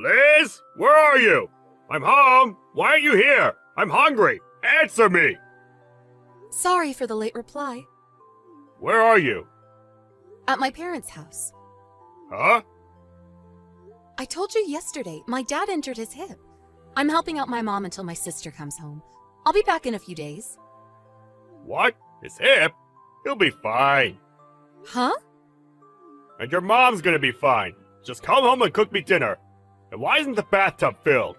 Liz, where are you? I'm home. Why aren't you here? I'm hungry. Answer me. Sorry for the late reply. Where are you? At my parents' house. Huh? I told you yesterday, my dad injured his hip. I'm helping out my mom until my sister comes home. I'll be back in a few days. What? His hip? He'll be fine. Huh? And your mom's gonna be fine. Just come home and cook me dinner. And why isn't the bathtub filled?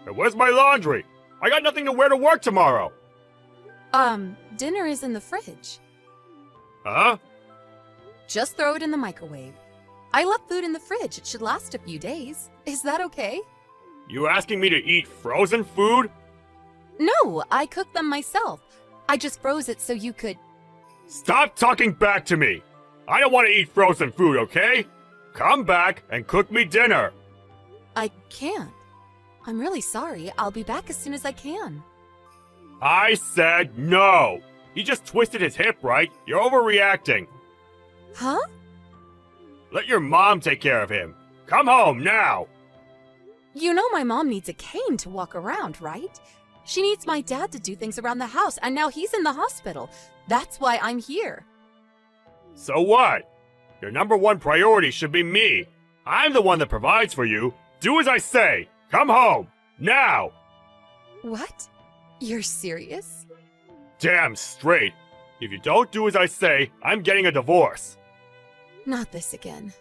And where's my laundry? I got nothing to wear to work tomorrow. Dinner is in the fridge. Huh? Just throw it in the microwave. I left food in the fridge. It should last a few days. Is that okay? You asking me to eat frozen food? No, I cooked them myself. I just froze it so you could... Stop talking back to me! I don't want to eat frozen food, okay? Come back and cook me dinner. I can't. I'm really sorry. I'll be back as soon as I can. I said no! He just twisted his hip, right? You're overreacting. Huh? Let your mom take care of him. Come home now! You know my mom needs a cane to walk around, right? She needs my dad to do things around the house, and now he's in the hospital. That's why I'm here. So what? Your #1 priority should be me. I'm the one that provides for you. Do as I say. Come home. Now! What? You're serious? Damn straight. If you don't do as I say, I'm getting a divorce. Not this again.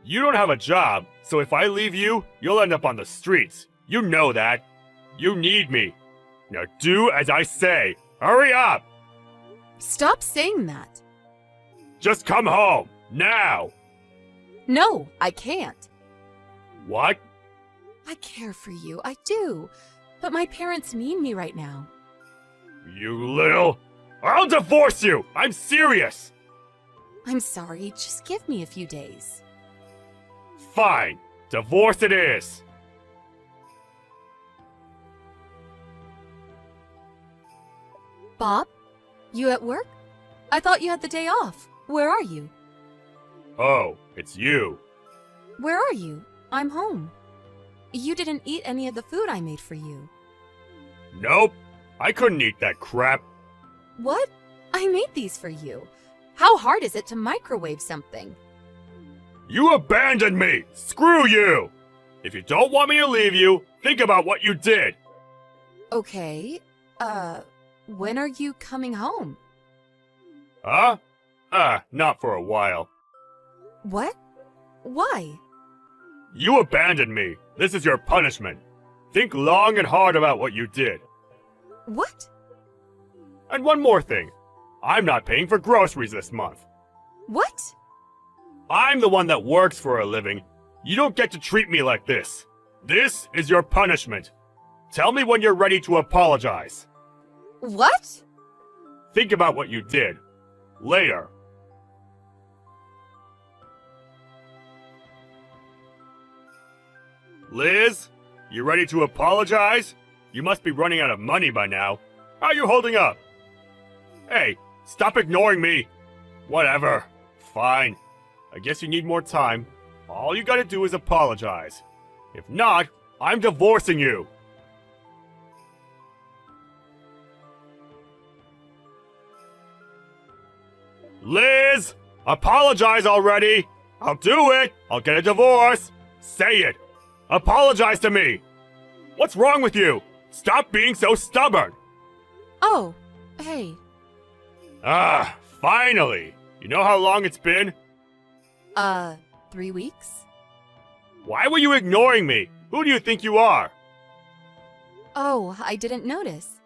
You don't have a job, so if I leave you, you'll end up on the streets. You know that. You need me. Now do as I say. Hurry up! Stop saying that. Just come home. Now! No, I can't. What? I care for you, I do. But my parents need me right now. You little... I'll divorce you! I'm serious! I'm sorry, just give me a few days. Fine. Divorce it is. Bob? You at work? I thought you had the day off. Where are you? Oh, it's you. Where are you? I'm home. You didn't eat any of the food I made for you. Nope. I couldn't eat that crap. What? I made these for you. How hard is it to microwave something? You abandoned me! Screw you! If you don't want me to leave you, think about what you did. Okay, when are you coming home? Huh? Not for a while. What? Why? You abandoned me. This is your punishment. Think long and hard about what you did. What? And one more thing. I'm not paying for groceries this month. What? I'm the one that works for a living. You don't get to treat me like this. This is your punishment. Tell me when you're ready to apologize. What? Think about what you did. Later. Liz, you ready to apologize? You must be running out of money by now. How are you holding up? Hey, stop ignoring me. Whatever. Fine. I guess you need more time. All you gotta do is apologize. If not, I'm divorcing you. Liz! Apologize already! I'll do it! I'll get a divorce! Say it! Apologize to me! What's wrong with you? Stop being so stubborn! Oh, hey. Finally! You know how long it's been? 3 weeks? Why were you ignoring me? Who do you think you are? Oh, I didn't notice.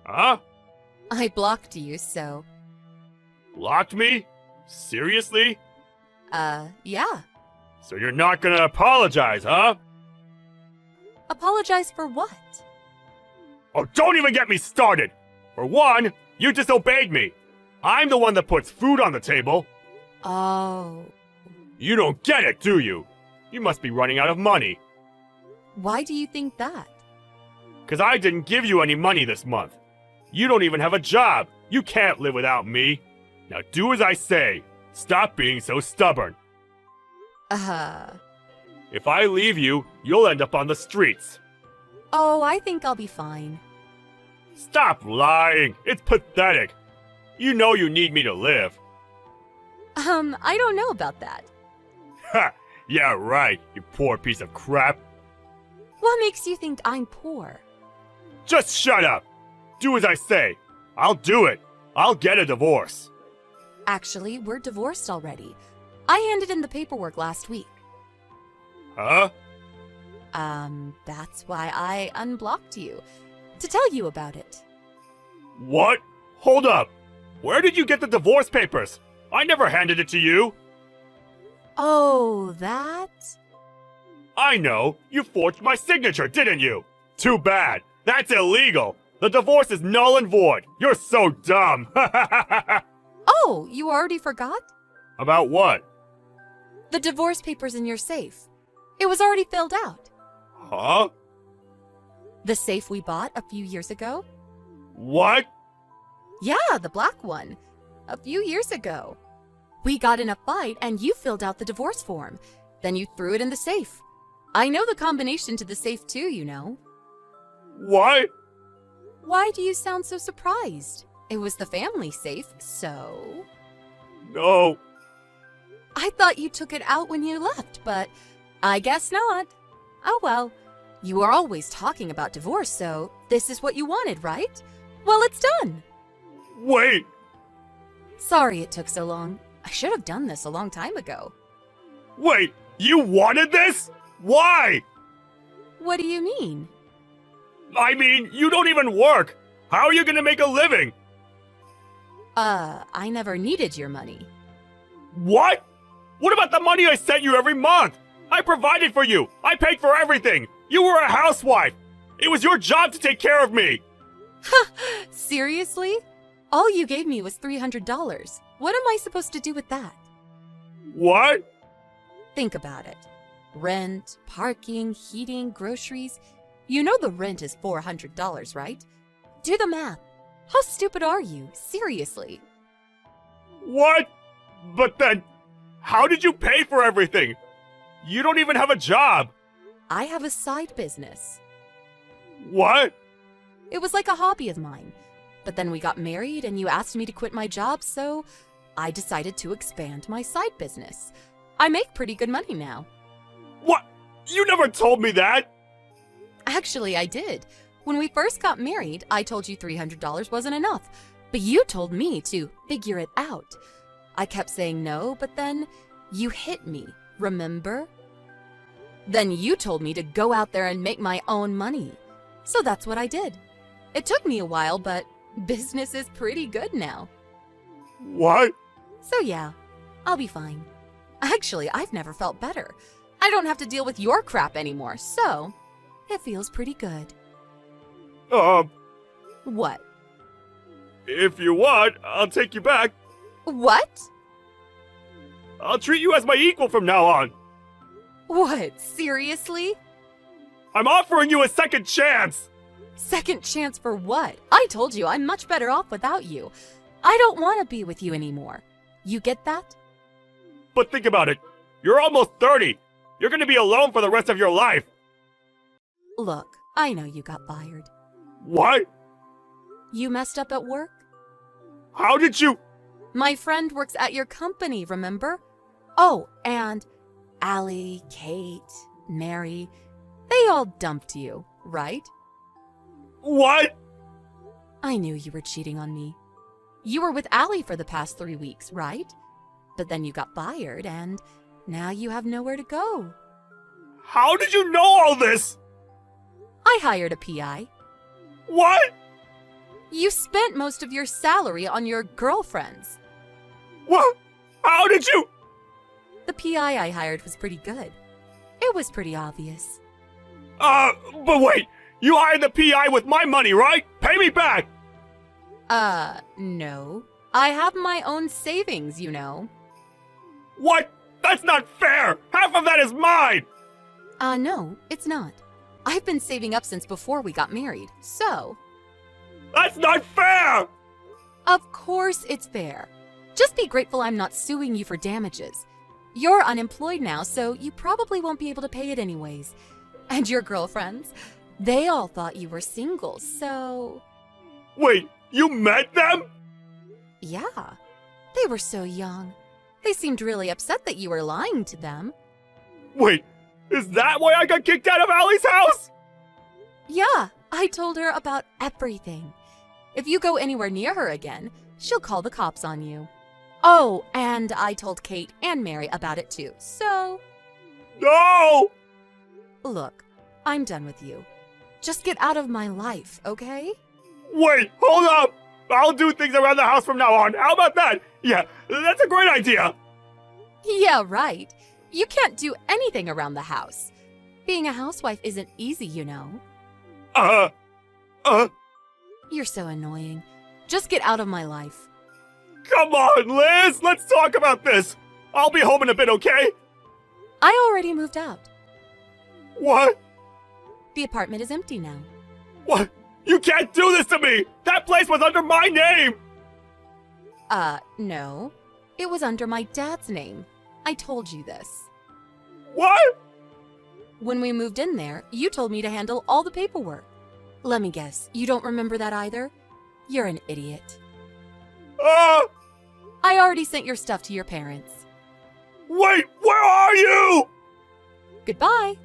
Huh? I blocked you, so... Blocked me? Seriously? Yeah. So you're not gonna apologize, huh? Apologize for what? Oh, don't even get me started! For one, you disobeyed me. I'm the one that puts food on the table. Oh. You don't get it, do you? You must be running out of money. Why do you think that? 'Cause I didn't give you any money this month. You don't even have a job. You can't live without me. Now do as I say. Stop being so stubborn. If I leave you, you'll end up on the streets. Oh, I think I'll be fine. Stop lying! It's pathetic! You know you need me to live. I don't know about that. Ha! Yeah, right, you poor piece of crap. What makes you think I'm poor? Just shut up! Do as I say. I'll do it. I'll get a divorce. Actually, we're divorced already. I handed in the paperwork last week. Huh? That's why I unblocked you. To tell you about it. What? Hold up! Where did you get the divorce papers? I never handed it to you. Oh, that? I know. You forged my signature, didn't you? Too bad. That's illegal. The divorce is null and void. You're so dumb. Oh, you already forgot? About what? The divorce papers in your safe. It was already filled out. Huh? The safe we bought a few years ago? What? Yeah, the black one. A few years ago. We got in a fight and you filled out the divorce form. Then you threw it in the safe. I know the combination to the safe too, you know. What? Why do you sound so surprised? It was the family safe, so... No. I thought you took it out when you left, but I guess not. Oh well. You were always talking about divorce, so this is what you wanted, right? Well, it's done. Wait. Sorry it took so long. I should have done this a long time ago. Wait, you wanted this? Why? What do you mean? I mean, you don't even work. How are you gonna make a living? I never needed your money. What? What about the money I sent you every month? I provided for you. I paid for everything. You were a housewife. It was your job to take care of me. Seriously? All you gave me was $300. What am I supposed to do with that? What? Think about it. Rent, parking, heating, groceries. You know the rent is $400, right? Do the math. How stupid are you? Seriously. What? But then, how did you pay for everything? You don't even have a job. I have a side business. What? It was like a hobby of mine. But then we got married and you asked me to quit my job, so I decided to expand my side business. I make pretty good money now. What? You never told me that. Actually, I did. When we first got married, I told you $300 wasn't enough, but you told me to figure it out. I kept saying no, but then you hit me, remember? Then you told me to go out there and make my own money. So that's what I did. It took me a while, but business is pretty good now. What? So yeah, I'll be fine. Actually, I've never felt better. I don't have to deal with your crap anymore, so it feels pretty good. What? If you want, I'll take you back. What? I'll treat you as my equal from now on. What, seriously? I'm offering you a second chance. Second chance for what? I told you I'm much better off without you. I don't want to be with you anymore. You get that? But think about it. You're almost 30. You're gonna be alone for the rest of your life. Look, I know you got fired. What? You messed up at work? How did you? My friend works at your company, remember? Oh, and Allie, Kate, Mary, they all dumped you, right? What? I knew you were cheating on me. You were with Allie for the past 3 weeks, right? But then you got fired, and now you have nowhere to go. How did you know all this? I hired a PI. What? You spent most of your salary on your girlfriends. What? How did you? The PI I hired was pretty good. It was pretty obvious. But wait. You hired the PI with my money, right? Pay me back. No. I have my own savings, you know. What? That's not fair. Half of that is mine. No, it's not. I've been saving up since before we got married, so... That's not fair! Of course it's fair. Just be grateful I'm not suing you for damages. You're unemployed now, so you probably won't be able to pay it anyways. And your girlfriends, they all thought you were single, so... Wait, you met them? Yeah, they were so young. They seemed really upset that you were lying to them. Wait, is that why I got kicked out of Allie's house? Yeah, I told her about everything. If you go anywhere near her again, she'll call the cops on you. Oh, and I told Kate and Mary about it too, so... No! Look, I'm done with you. Just get out of my life, okay? Wait, hold up! I'll do things around the house from now on. How about that? Yeah, that's a great idea. Yeah, right. You can't do anything around the house. Being a housewife isn't easy, you know. You're so annoying. Just get out of my life. Come on, Liz! Let's talk about this! I'll be home in a bit, okay? I already moved out. What? The apartment is empty now. What? You can't do this to me! That place was under my name! No. It was under my dad's name. I told you this. What? When we moved in there, you told me to handle all the paperwork. Let me guess, you don't remember that either? You're an idiot. I already sent your stuff to your parents. Wait, where are you? Goodbye.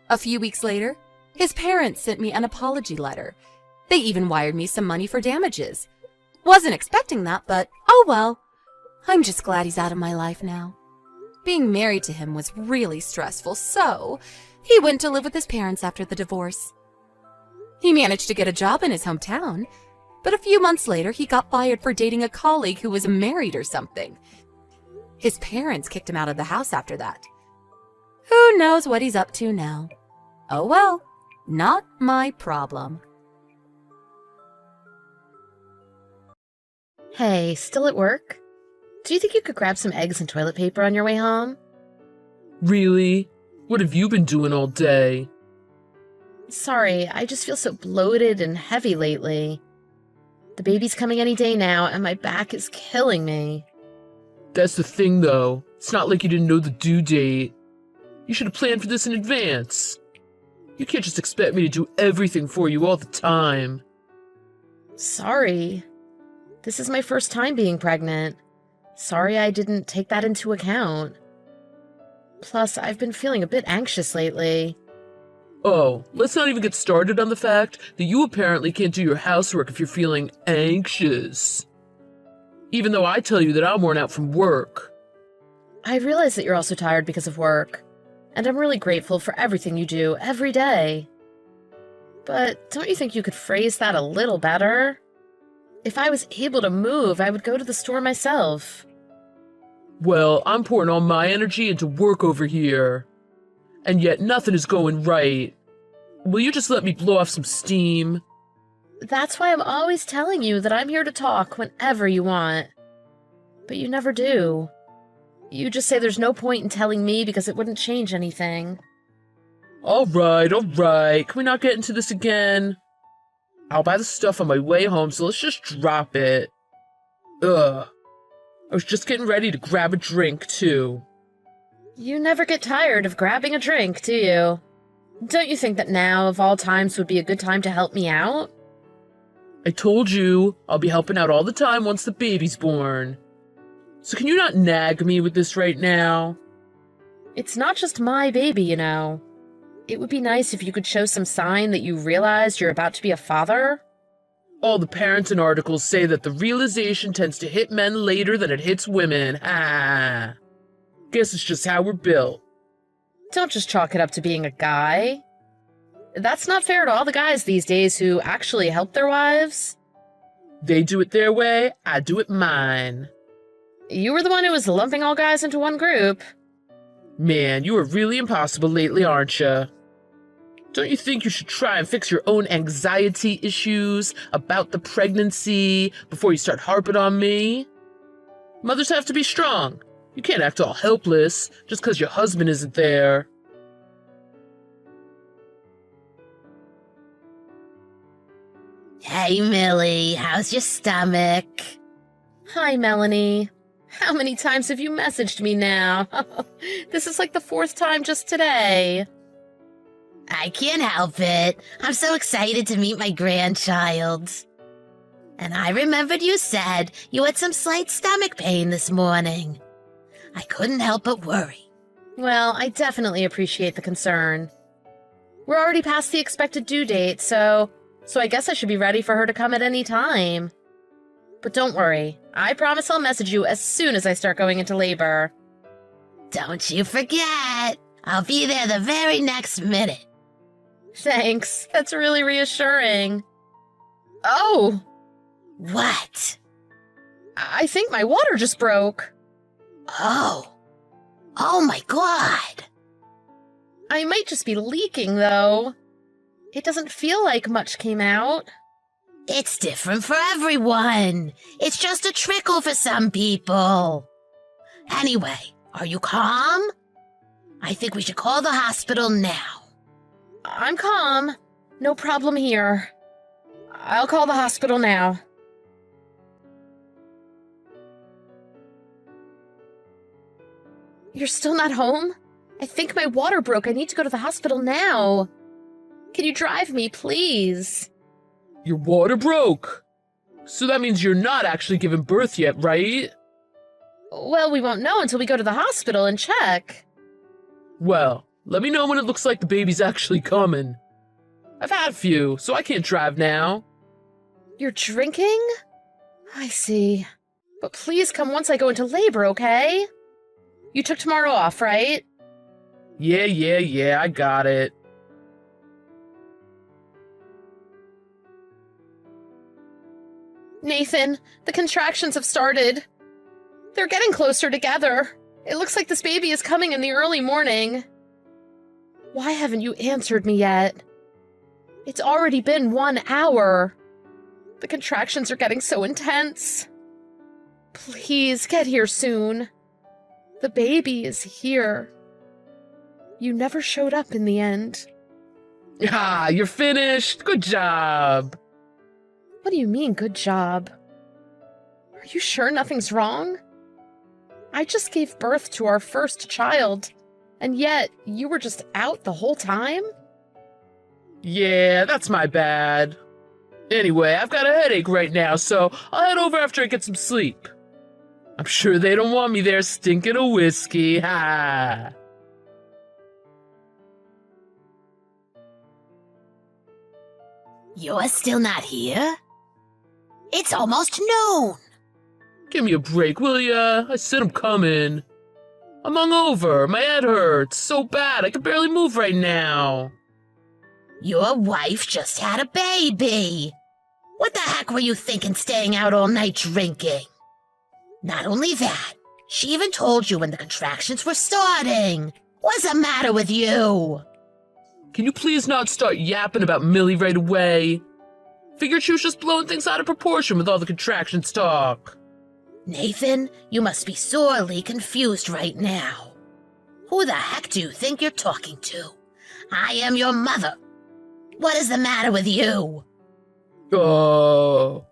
A few weeks later, his parents sent me an apology letter. They even wired me some money for damages. Wasn't expecting that, but oh well. I'm just glad he's out of my life now. Being married to him was really stressful, so he went to live with his parents after the divorce. He managed to get a job in his hometown, but a few months later he got fired for dating a colleague who was married or something. His parents kicked him out of the house after that. Who knows what he's up to now? Oh well, not my problem. Hey, still at work? Do you think you could grab some eggs and toilet paper on your way home? Really? What have you been doing all day? Sorry, I just feel so bloated and heavy lately. The baby's coming any day now, and my back is killing me. That's the thing, though. It's not like you didn't know the due date. You should have planned for this in advance. You can't just expect me to do everything for you all the time. Sorry. This is my first time being pregnant. Sorry I didn't take that into account. Plus, I've been feeling a bit anxious lately. Oh, let's not even get started on the fact that you apparently can't do your housework if you're feeling anxious. Even though I tell you that I'm worn out from work. I realize that you're also tired because of work, and I'm really grateful for everything you do every day. But don't you think you could phrase that a little better? If I was able to move, I would go to the store myself. Well, I'm pouring all my energy into work over here. And yet nothing is going right. Will you just let me blow off some steam? That's why I'm always telling you that I'm here to talk whenever you want. But you never do. You just say there's no point in telling me because it wouldn't change anything. All right. Can we not get into this again? I'll buy the stuff on my way home, so let's just drop it. Ugh. I was just getting ready to grab a drink, too. You never get tired of grabbing a drink, do you? Don't you think that now, of all times, would be a good time to help me out? I told you, I'll be helping out all the time once the baby's born. So can you not nag me with this right now? It's not just my baby, you know. It would be nice if you could show some sign that you realized you're about to be a father. All the parents and articles say that the realization tends to hit men later than it hits women. Ha! Guess it's just how we're built. Don't just chalk it up to being a guy. That's not fair to all the guys these days who actually help their wives. They do it their way, I do it mine. You were the one who was lumping all guys into one group. Man, you are really impossible lately, aren't you? Don't you think you should try and fix your own anxiety issues about the pregnancy before you start harping on me? Mothers have to be strong. You can't act all helpless just because your husband isn't there. Hey, Hi, Millie. How's your stomach? Hi, Melanie. How many times have you messaged me now? This is like the 4th time just today. I can't help it. I'm so excited to meet my grandchild. And I remembered you said you had some slight stomach pain this morning. I couldn't help but worry. Well, I definitely appreciate the concern. We're already past the expected due date, so I guess I should be ready for her to come at any time. But don't worry, I promise I'll message you as soon as I start going into labor. Don't you forget, I'll be there the very next minute. Thanks, that's really reassuring. Oh! What? I think my water just broke. Oh. Oh my God. I might just be leaking, though. It doesn't feel like much came out. It's different for everyone. It's just a trickle for some people. Anyway, are you calm? I think we should call the hospital now. I'm calm. No problem here. I'll call the hospital now. You're still not home? I think my water broke. I need to go to the hospital now. Can you drive me, please? Your water broke. So that means you're not actually giving birth yet, right? Well, we won't know until we go to the hospital and check. Well, let me know when it looks like the baby's actually coming. I've had a few, so I can't drive now. You're drinking? I see. But please come once I go into labor, okay? You took tomorrow off, right? Yeah, I got it. Nathan, the contractions have started. They're getting closer together. It looks like this baby is coming in the early morning. Why haven't you answered me yet? It's already been 1 hour. The contractions are getting so intense. Please get here soon. The baby is here. You never showed up in the end. Ah, you're finished. Good job. What do you mean, good job? Are you sure nothing's wrong? I just gave birth to our first child, and yet you were just out the whole time? Yeah, that's my bad. Anyway, I've got a headache right now, so I'll head over after I get some sleep. I'm sure they don't want me there stinking of whiskey. Ha! You're still not here? It's almost noon. Give me a break, will ya? I said I'm coming. I'm hungover. My head hurts so bad I can barely move right now. Your wife just had a baby. What the heck were you thinking staying out all night drinking? Not only that, she even told you when the contractions were starting. What's the matter with you? Can you please not start yapping about Millie right away? Figured she was just blowing things out of proportion with all the contractions talk. Nathan, you must be sorely confused right now. Who the heck do you think you're talking to? I am your mother. What is the matter with you? Well...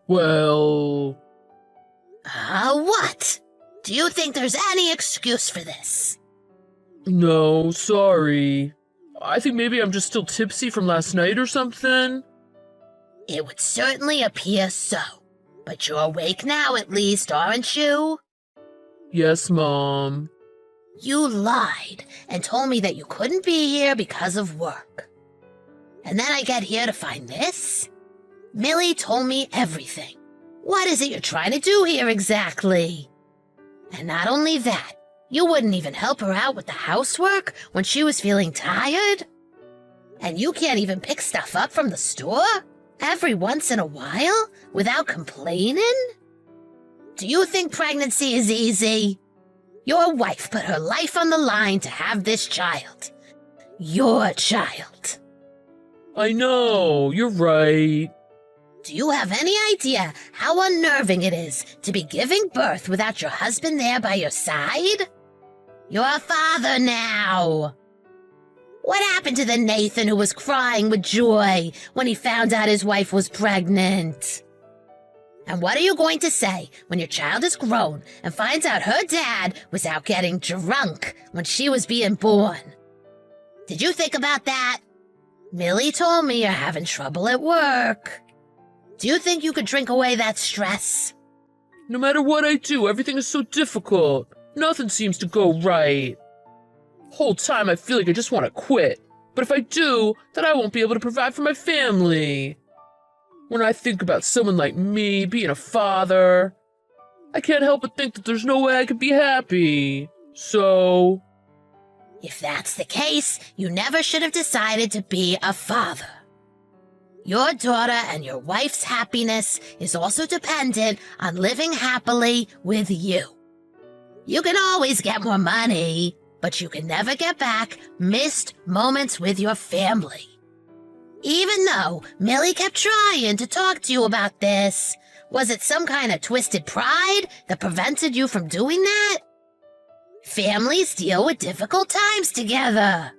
What? Do you think there's any excuse for this? No, sorry. I think maybe I'm just still tipsy from last night or something. It would certainly appear so. But you're awake now at least, aren't you? Yes, Mom. You lied and told me that you couldn't be here because of work. And then I get here to find this? Millie told me everything. What is it you're trying to do here exactly? And not only that, you wouldn't even help her out with the housework when she was feeling tired? And you can't even pick stuff up from the store every once in a while without complaining? Do you think pregnancy is easy? Your wife put her life on the line to have this child. Your child. I know, you're right. Do you have any idea how unnerving it is to be giving birth without your husband there by your side? You're a father now. What happened to the Nathan who was crying with joy when he found out his wife was pregnant? And what are you going to say when your child is grown and finds out her dad was out getting drunk when she was being born? Did you think about that? Millie told me you're having trouble at work. Do you think you could drink away that stress? No matter what I do, everything is so difficult. Nothing seems to go right. Whole time I feel like I just want to quit. But if I do, then I won't be able to provide for my family. When I think about someone like me being a father, I can't help but think that there's no way I could be happy. So... If that's the case, you never should have decided to be a father. Your daughter and your wife's happiness is also dependent on living happily with you. You can always get more money, but you can never get back missed moments with your family. Even though Millie kept trying to talk to you about this, was it some kind of twisted pride that prevented you from doing that? Families deal with difficult times together.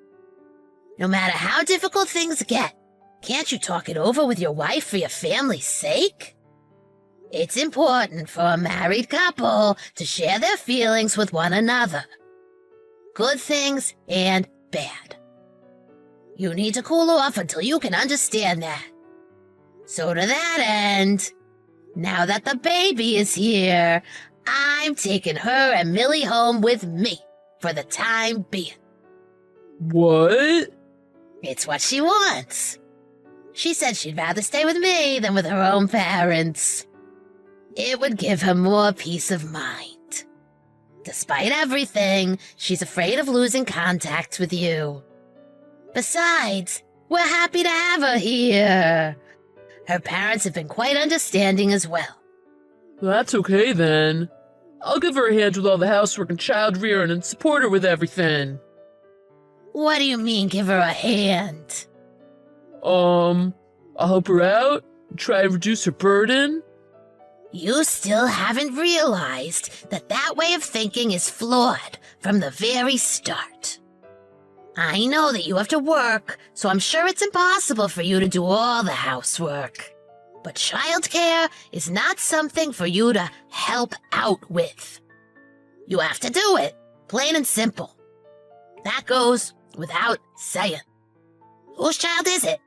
No matter how difficult things get, can't you talk it over with your wife for your family's sake? It's important for a married couple to share their feelings with one another. Good things and bad. You need to cool off until you can understand that. So to that end, now that the baby is here, I'm taking her and Millie home with me for the time being. What? It's what she wants. She said she'd rather stay with me than with her own parents. It would give her more peace of mind. Despite everything, she's afraid of losing contact with you. Besides, we're happy to have her here. Her parents have been quite understanding as well. That's okay then. I'll give her a hand with all the housework and child rearing and support her with everything. What do you mean, give her a hand? I'll help her out, try and reduce her burden. You still haven't realized that that way of thinking is flawed from the very start. I know that you have to work, so I'm sure it's impossible for you to do all the housework. But childcare is not something for you to help out with. You have to do it, plain and simple. That goes without saying. Whose child is it?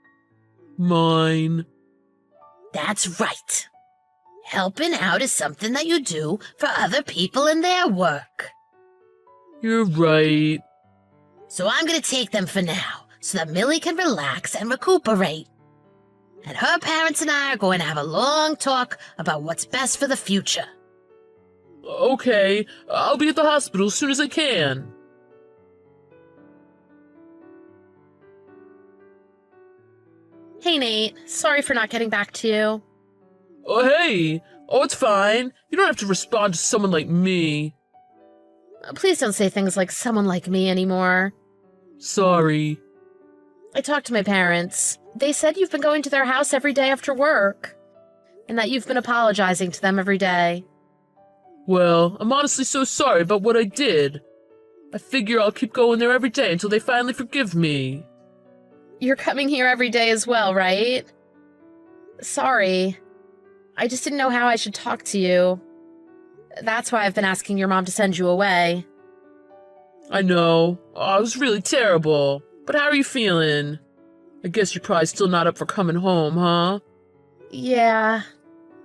Mine. That's right. Helping out is something that you do for other people in their work. You're right. So I'm going to take them for now, so that Millie can relax and recuperate. And her parents and I are going to have a long talk about what's best for the future. Okay, I'll be at the hospital as soon as I can. Hey, Nate. Sorry for not getting back to you. Oh, hey! Oh, it's fine. You don't have to respond to someone like me. Please don't say things like someone like me anymore. Sorry. I talked to my parents. They said you've been going to their house every day after work, and that you've been apologizing to them every day. Well, I'm honestly so sorry about what I did. I figure I'll keep going there every day until they finally forgive me. You're coming here every day as well, right? Sorry. I just didn't know how I should talk to you. That's why I've been asking your mom to send you away. I know. Oh, it was really terrible. But how are you feeling? I guess you're probably still not up for coming home, huh? Yeah.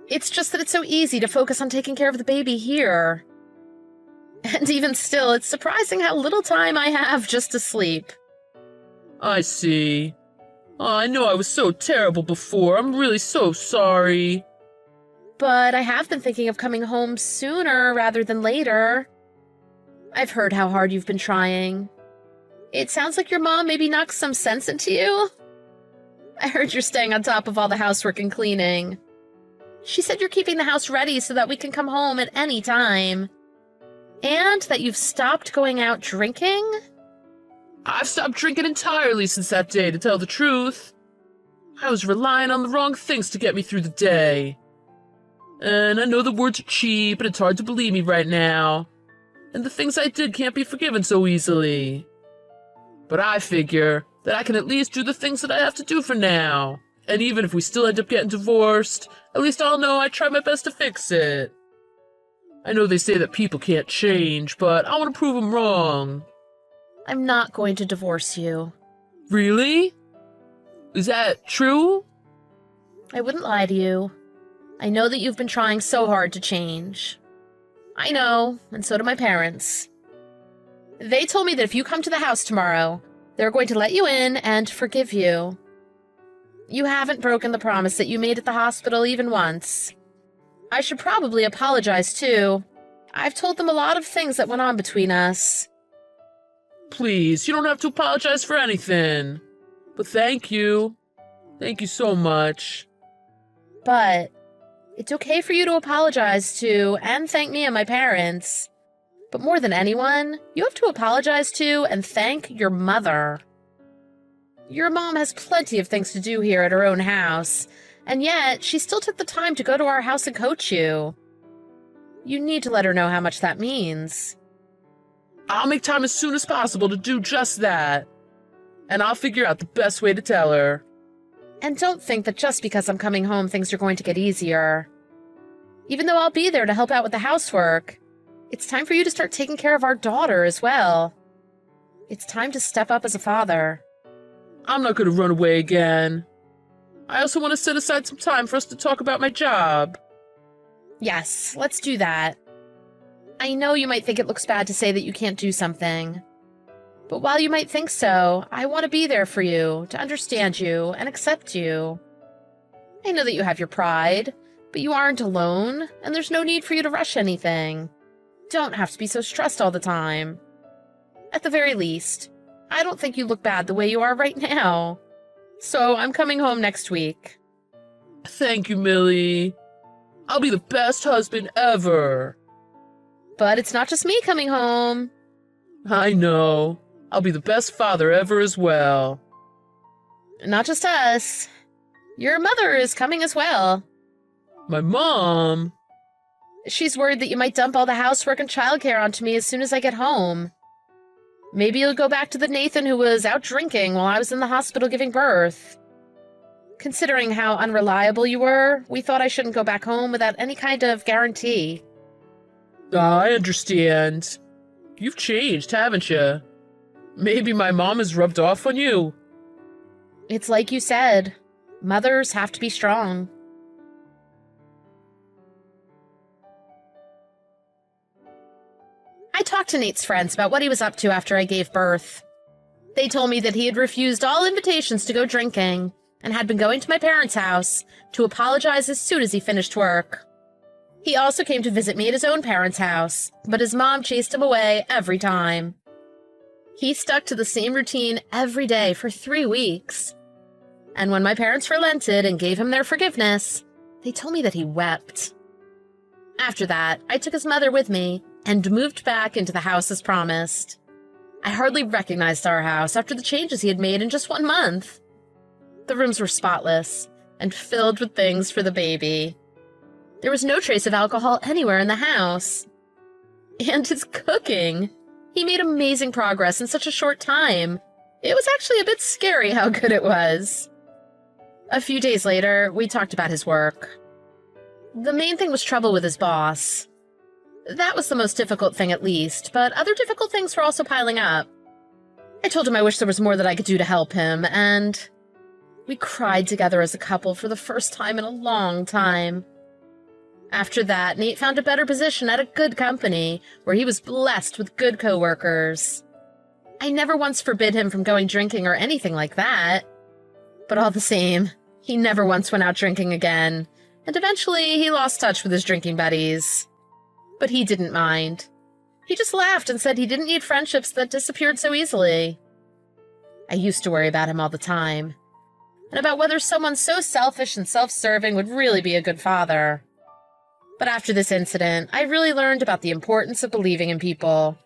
It's just that it's so easy to focus on taking care of the baby here. And even still, it's surprising how little time I have just to sleep. I see. Oh, I know I was so terrible before. I'm really so sorry. But I have been thinking of coming home sooner rather than later. I've heard how hard you've been trying. It sounds like your mom maybe knocked some sense into you. I heard you're staying on top of all the housework and cleaning. She said you're keeping the house ready so that we can come home at any time. And that you've stopped going out drinking? I've stopped drinking entirely since that day, to tell the truth. I was relying on the wrong things to get me through the day. And I know the words are cheap, and it's hard to believe me right now. And the things I did can't be forgiven so easily. But I figure that I can at least do the things that I have to do for now. And even if we still end up getting divorced, at least I'll know I tried my best to fix it. I know they say that people can't change, but I want to prove them wrong. I'm not going to divorce you. Really? Is that true? I wouldn't lie to you. I know that you've been trying so hard to change. I know, and so do my parents. They told me that if you come to the house tomorrow, they're going to let you in and forgive you. You haven't broken the promise that you made at the hospital even once. I should probably apologize, too. I've told them a lot of things that went on between us. Please, you don't have to apologize for anything. But thank you. Thank you so much. But it's okay for you to apologize to and thank me and my parents. But more than anyone, you have to apologize to and thank your mother. Your mom has plenty of things to do here at her own house, and yet she still took the time to go to our house and coach you. You need to let her know how much that means. I'll make time as soon as possible to do just that. And I'll figure out the best way to tell her. And don't think that just because I'm coming home things are going to get easier. Even though I'll be there to help out with the housework, it's time for you to start taking care of our daughter as well. It's time to step up as a father. I'm not going to run away again. I also want to set aside some time for us to talk about my job. Yes, let's do that. I know you might think it looks bad to say that you can't do something. But while you might think so, I want to be there for you, to understand you and accept you. I know that you have your pride, but you aren't alone, and there's no need for you to rush anything. Don't have to be so stressed all the time. At the very least, I don't think you look bad the way you are right now. So I'm coming home next week. Thank you, Millie. I'll be the best husband ever. But it's not just me coming home. I know. I'll be the best father ever as well. Not just us. Your mother is coming as well. My mom? She's worried that you might dump all the housework and childcare onto me as soon as I get home. Maybe you'll go back to the Nathan who was out drinking while I was in the hospital giving birth. Considering how unreliable you were, we thought I shouldn't go back home without any kind of guarantee. I understand. You've changed, haven't you? Maybe my mom has rubbed off on you. It's like you said, mothers have to be strong. I talked to Nate's friends about what he was up to after I gave birth. They told me that he had refused all invitations to go drinking and had been going to my parents' house to apologize as soon as he finished work. He also came to visit me at his own parents' house, but his mom chased him away every time. He stuck to the same routine every day for 3 weeks. And when my parents relented and gave him their forgiveness, they told me that he wept. After that, I took his mother with me and moved back into the house as promised. I hardly recognized our house after the changes he had made in just 1 month. The rooms were spotless and filled with things for the baby. There was no trace of alcohol anywhere in the house. And his cooking. He made amazing progress in such a short time. It was actually a bit scary how good it was. A few days later, we talked about his work. The main thing was trouble with his boss. That was the most difficult thing at least, but other difficult things were also piling up. I told him I wish there was more that I could do to help him, and we cried together as a couple for the first time in a long time. After that, Nate found a better position at a good company, where he was blessed with good coworkers. I never once forbid him from going drinking or anything like that. But all the same, he never once went out drinking again, and eventually he lost touch with his drinking buddies. But he didn't mind. He just laughed and said he didn't need friendships that disappeared so easily. I used to worry about him all the time, and about whether someone so selfish and self-serving would really be a good father. But after this incident, I really learned about the importance of believing in people.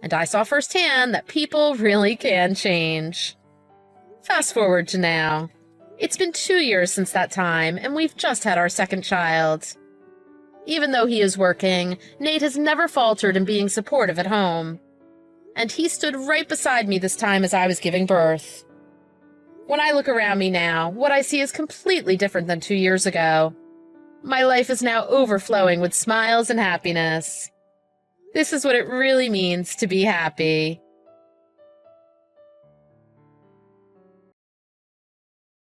And I saw firsthand that people really can change. Fast forward to now. It's been 2 years since that time, and we've just had our second child. Even though he is working, Nate has never faltered in being supportive at home. And he stood right beside me this time as I was giving birth. When I look around me now, what I see is completely different than 2 years ago. My life is now overflowing with smiles and happiness. This is what it really means to be happy.